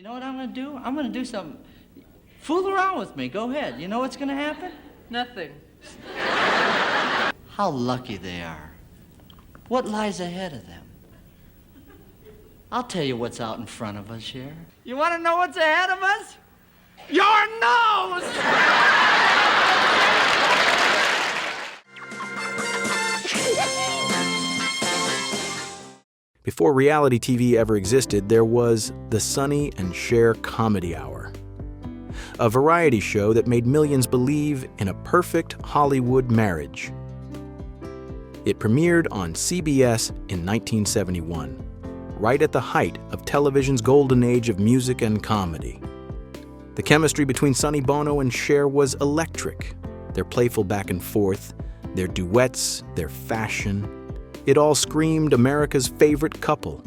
You know what I'm gonna do? I'm gonna do something. Fool around with me, go ahead. You know what's gonna happen? Nothing. How lucky they are. What lies ahead of them? I'll tell you what's out in front of us, Cher. You wanna know what's ahead of us? Your nose! Before reality TV ever existed, there was the Sonny and Cher Comedy Hour, a variety show that made millions believe in a perfect Hollywood marriage. It premiered on CBS in 1971, right at the height of television's golden age of music and comedy. The chemistry between Sonny Bono and Cher was electric. Their playful back and forth, their duets, their fashion, it all screamed America's favorite couple.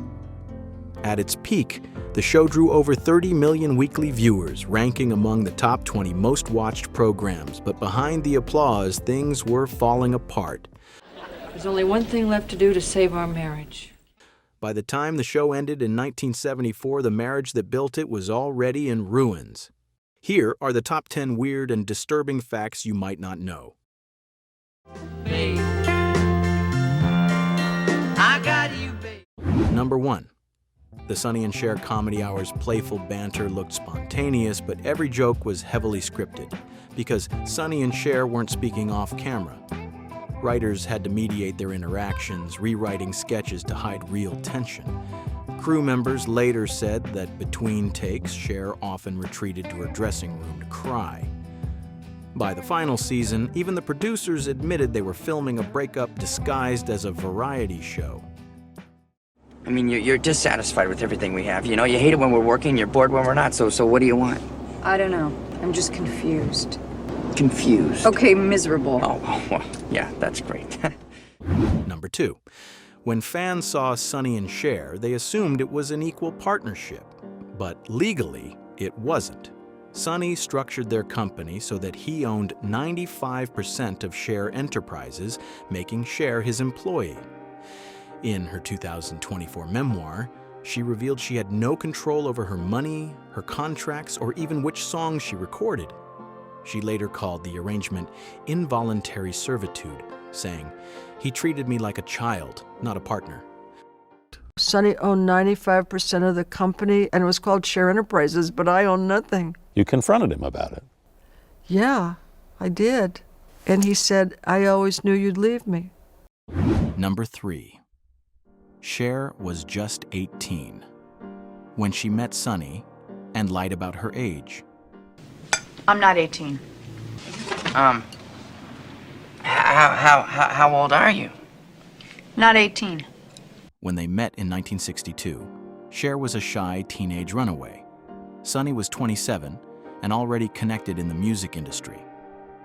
At its peak, the show drew over 30 million weekly viewers, ranking among the top 20 most watched programs. But behind the applause, things were falling apart. There's only one thing left to do to save our marriage. By the time the show ended in 1974, the marriage that built it was already in ruins. Here are the top 10 weird and disturbing facts you might not know. Babe. I got you, babe. Number 1. The Sonny and Cher Comedy Hour's playful banter looked spontaneous, but every joke was heavily scripted, because Sonny and Cher weren't speaking off camera. Writers had to mediate their interactions, rewriting sketches to hide real tension. Crew members later said that between takes, Cher often retreated to her dressing room to cry. By the final season, even the producers admitted they were filming a breakup disguised as a variety show. I mean, you're dissatisfied with everything we have. You know, you hate it when we're working, you're bored when we're not, so what do you want? I don't know. I'm just confused. Confused. Okay, miserable. Oh, well, yeah, that's great. Number 2. When fans saw Sonny and Cher, they assumed it was an equal partnership. But legally, it wasn't. Sonny structured their company so that he owned 95% of Cher Enterprises, making Cher his employee. In her 2024 memoir, she revealed she had no control over her money, her contracts, or even which songs she recorded. She later called the arrangement involuntary servitude, saying, "He treated me like a child, not a partner." Sonny owned 95% of the company, and it was called Cher Enterprises, but I owned nothing. You confronted him about it. Yeah, I did. And he said, I always knew you'd leave me. Number 3. Cher was just 18 when she met Sonny and lied about her age. I'm not 18. How old are you? Not 18. When they met in 1962, Cher was a shy teenage runaway. Sonny was 27 and already connected in the music industry.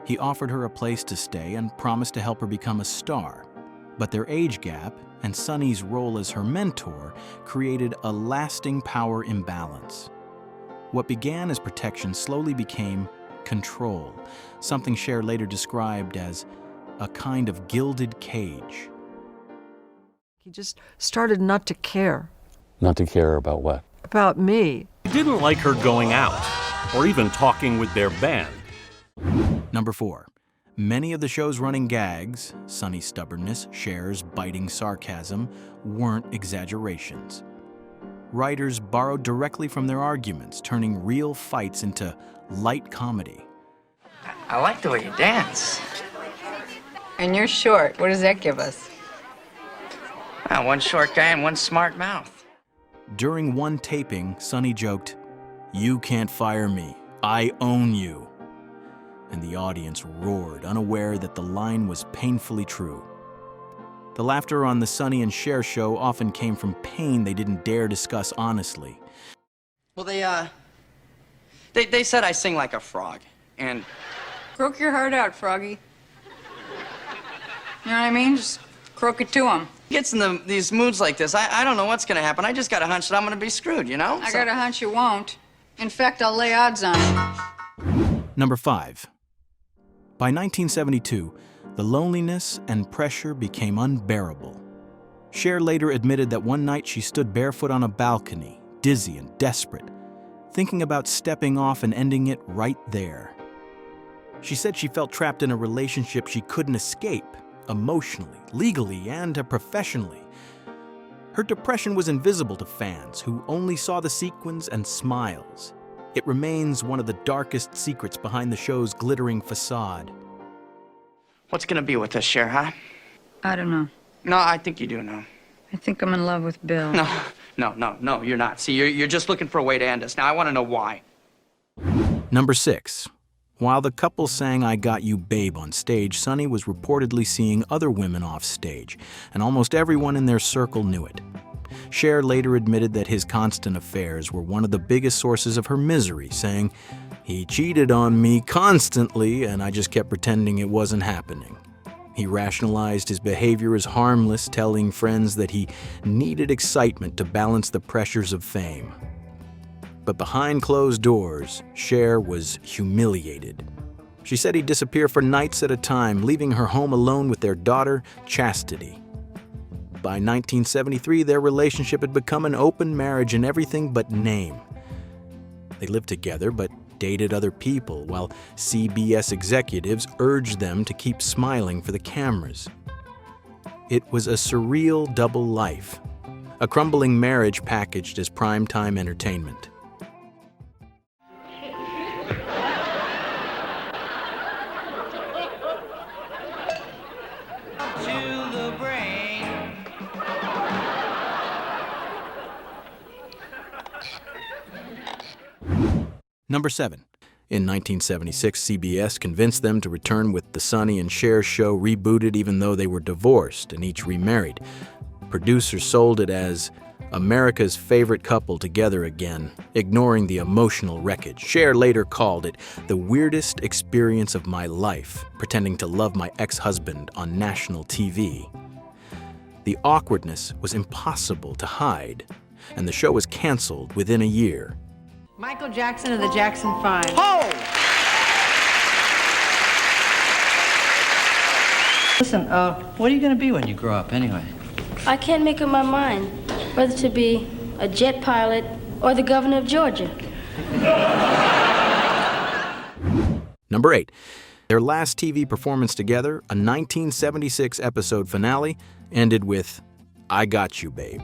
He offered her a place to stay and promised to help her become a star. But their age gap and Sonny's role as her mentor created a lasting power imbalance. What began as protection slowly became control, something Cher later described as a kind of gilded cage. He just started not to care Not to care about what? about me. He didn't like her going out or even talking with their band. Number 4. Many of the show's running gags, Sonny's stubbornness, Cher's biting sarcasm, weren't exaggerations. Writers borrowed directly from their arguments, turning real fights into light comedy. I like the way you dance. And you're short. What does that give us? One short guy and one smart mouth. During one taping, Sonny joked, "You can't fire me. I own you." And the audience roared, unaware that the line was painfully true. The laughter on the Sonny and Cher show often came from pain they didn't dare discuss honestly. Well, they said I sing like a frog, and Croak your heart out, Froggy. You know what I mean? Just croak it to him. gets in these moods like this, I don't know what's gonna happen. I just got a hunch that I'm gonna be screwed, you know? I got a hunch you won't. In fact, I'll lay odds on it. Number 5. By 1972, the loneliness and pressure became unbearable. Cher later admitted that one night she stood barefoot on a balcony, dizzy and desperate. thinking about stepping off and ending it right there. She said she felt trapped in a relationship she couldn't escape, emotionally, legally, and professionally. Her depression was invisible to fans who only saw the sequins and smiles. It remains one of the darkest secrets behind the show's glittering facade. What's gonna be with us, Cher, huh? I don't know. No, I think you do know. I think I'm in love with Bill. No, you're not. See, you're just looking for a way to end us. Now, I want to know why. Number 6. While the couple sang I Got You Babe on stage, Sonny was reportedly seeing other women off stage, and almost everyone in their circle knew it. Cher later admitted that his constant affairs were one of the biggest sources of her misery, saying, "He cheated on me constantly, and I just kept pretending it wasn't happening." He rationalized his behavior as harmless, telling friends that he needed excitement to balance the pressures of fame. But behind closed doors, Cher was humiliated. She said he'd disappear for nights at a time, leaving her home alone with their daughter, Chastity. By 1973, their relationship had become an open marriage in everything but name. They lived together, but dated other people, while CBS executives urged them to keep smiling for the cameras. It was a surreal double life, a crumbling marriage packaged as primetime entertainment. Number 7. In 1976, CBS convinced them to return with the Sonny and Cher Show rebooted even though they were divorced and each remarried. Producers sold it as America's favorite couple together again, ignoring the emotional wreckage. Cher later called it the weirdest experience of my life, pretending to love my ex-husband on national TV. The awkwardness was impossible to hide, and the show was canceled within a year. Michael Jackson of the Jackson 5. Oh! Listen, what are you going to be when you grow up anyway? I can't make up my mind whether to be a jet pilot or the governor of Georgia. Number 8. Their last TV performance together, a 1976 episode finale, ended with I Got You Babe.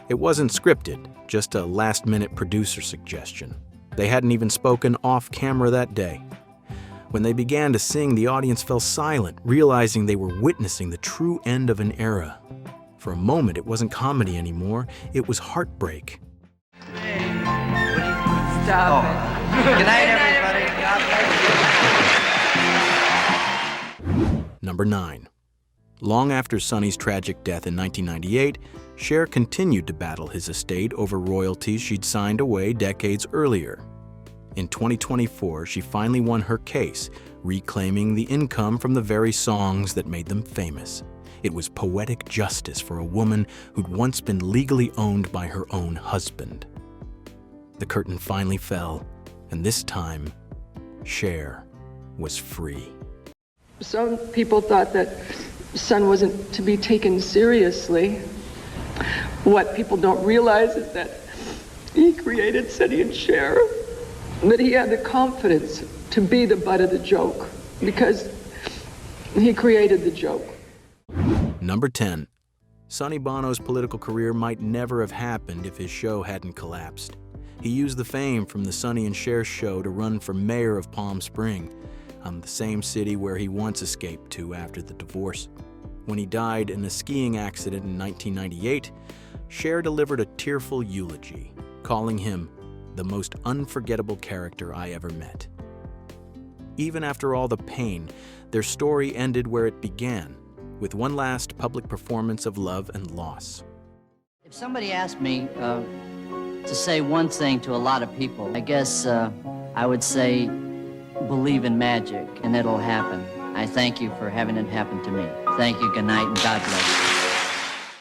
It wasn't scripted, just a last-minute producer suggestion. They hadn't even spoken off-camera that day. When they began to sing, the audience fell silent, realizing they were witnessing the true end of an era. For a moment, it wasn't comedy anymore, it was heartbreak. Stop it. Good night, everybody. God bless you. Number 9. Long after Sonny's tragic death in 1998, Cher continued to battle his estate over royalties she'd signed away decades earlier. In 2024, she finally won her case, reclaiming the income from the very songs that made them famous. It was poetic justice for a woman who'd once been legally owned by her own husband. The curtain finally fell, and this time, Cher was free. Some people thought that Son wasn't to be taken seriously. What people don't realize is that he created Sonny and Cher, that he had the confidence to be the butt of the joke because he created the joke. Number 10. Sonny Bono's political career might never have happened if his show hadn't collapsed. He used the fame from the Sonny and Cher Show to run for mayor of Palm Springs, the same city where he once escaped to after the divorce. When he died in a skiing accident in 1998, Cher delivered a tearful eulogy, calling him the most unforgettable character I ever met. Even after all the pain, their story ended where it began, with one last public performance of love and loss. If somebody asked me to say one thing to a lot of people, I guess I would say, believe in magic, and it'll happen. I thank you for having it happen to me. Thank you, good night, and God bless you.